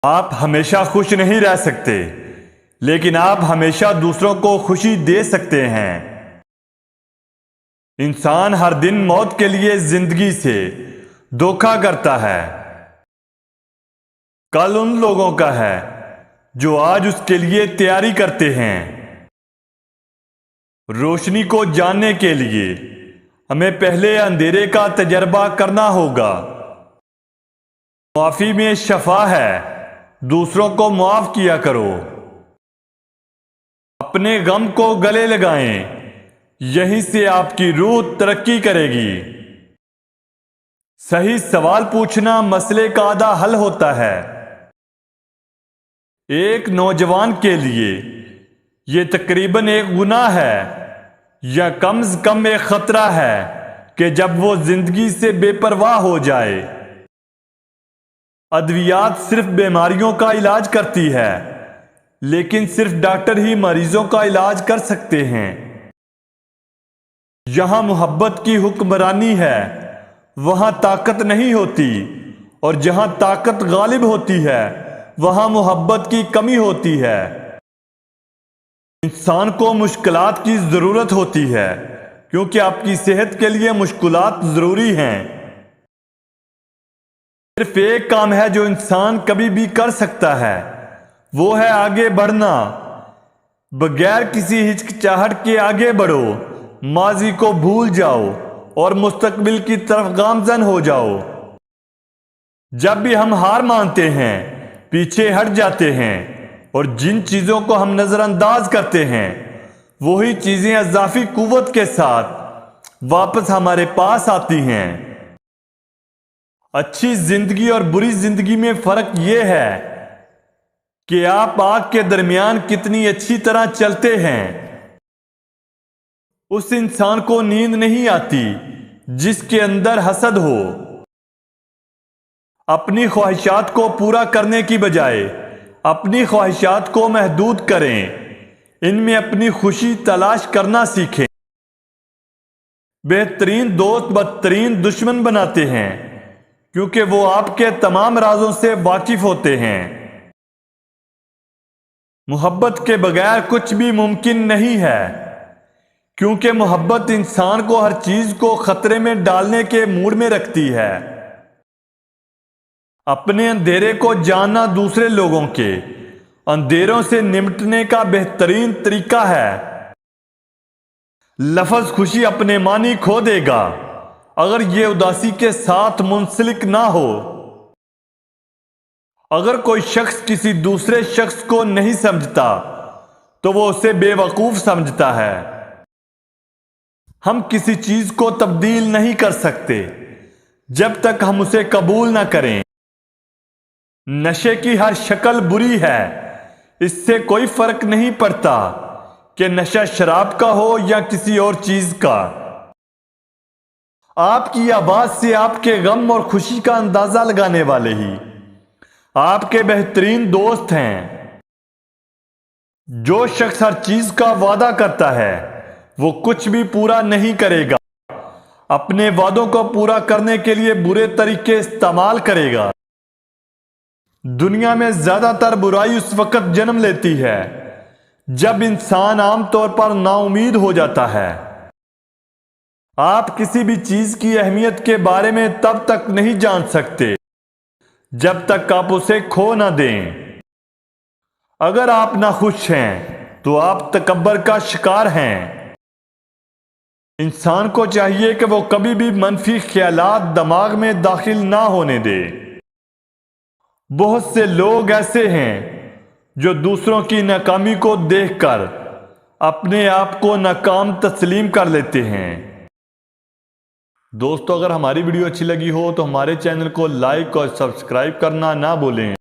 आप हमेशा खुश नहीं रह सकते, लेकिन आप हमेशा दूसरों को खुशी दे सकते हैं। इंसान हर दिन मौत के लिए जिंदगी से धोखा करता है। कल उन लोगों का है जो आज उसके लिए तैयारी करते हैं। रोशनी को जानने के लिए हमें पहले अंधेरे का तजर्बा करना होगा। माफी में शफा है, दूसरों को माफ किया करो। अपने गम को गले लगाएं, यहीं से आपकी रूह तरक्की करेगी। सही सवाल पूछना मसले का आधा हल होता है। एक नौजवान के लिए यह तकरीबन एक गुनाह है या कम से कम एक खतरा है कि जब वो जिंदगी से बेपरवाह हो जाए। अद्वियात सिर्फ बीमारियों का इलाज करती है, लेकिन सिर्फ डॉक्टर ही मरीजों का इलाज कर सकते हैं। जहां मोहब्बत की हुक्मरानी है वहां ताकत नहीं होती, और जहां ताकत गालिब होती है वहां मोहब्बत की कमी होती है। इंसान को मुश्किलात की जरूरत होती है, क्योंकि आपकी सेहत के लिए मुश्किलात जरूरी हैं। सिर्फ एक काम है जो इंसान कभी भी कर सकता है, वो है आगे बढ़ना। बगैर किसी हिचकिचाहट के आगे बढ़ो, माजी को भूल जाओ और मुस्तकबिल की तरफ गामजन हो जाओ। जब भी हम हार मानते हैं, पीछे हट जाते हैं, और जिन चीजों को हम नजरअंदाज करते हैं वही चीजें इजाफी कुव्वत के साथ वापस हमारे पास आती हैं। अच्छी जिंदगी और बुरी जिंदगी में फर्क यह है कि आप आग के दरमियान कितनी अच्छी तरह चलते हैं। उस इंसान को नींद नहीं आती जिसके अंदर हसद हो। अपनी ख्वाहिशात को पूरा करने की बजाय अपनी ख्वाहिशात को महदूद करें। इनमें अपनी खुशी तलाश करना सीखें। बेहतरीन दोस्त बदतरीन दुश्मन बनाते हैं, क्योंकि वो आपके तमाम राजों से वाकिफ होते हैं। मोहब्बत के बगैर कुछ भी मुमकिन नहीं है, क्योंकि मोहब्बत इंसान को हर चीज को खतरे में डालने के मूड में रखती है। अपने अंधेरे को जानना दूसरे लोगों के अंधेरों से निपटने का बेहतरीन तरीका है। लफ्ज खुशी अपने मानी खो देगा अगर यह उदासी के साथ मुंसलिक ना हो। अगर कोई शख्स किसी दूसरे शख्स को नहीं समझता तो वो उसे बेवकूफ समझता है। हम किसी चीज को तब्दील नहीं कर सकते जब तक हम उसे कबूल ना करें। नशे की हर शक्ल बुरी है, इससे कोई फर्क नहीं पड़ता कि नशा शराब का हो या किसी और चीज का। आपकी आवाज से आपके गम और खुशी का अंदाजा लगाने वाले ही आपके बेहतरीन दोस्त हैं। जो शख्स हर चीज का वादा करता है वो कुछ भी पूरा नहीं करेगा। अपने वादों को पूरा करने के लिए बुरे तरीके इस्तेमाल करेगा। दुनिया में ज्यादातर बुराई उस वक्त जन्म लेती है जब इंसान आमतौर पर नाउमीद हो जाता है। आप किसी भी चीज की अहमियत के बारे में तब तक नहीं जान सकते जब तक आप उसे खो ना दें। अगर आप नाखुश हैं तो आप तकब्बर का शिकार हैं। इंसान को चाहिए कि वो कभी भी मनफी ख्यालात दिमाग में दाखिल ना होने दे। बहुत से लोग ऐसे हैं जो दूसरों की नाकामी को देखकर अपने आप को नाकाम तस्लीम कर लेते हैं। दोस्तों, अगर हमारी वीडियो अच्छी लगी हो तो हमारे चैनल को लाइक और सब्सक्राइब करना ना भूलें।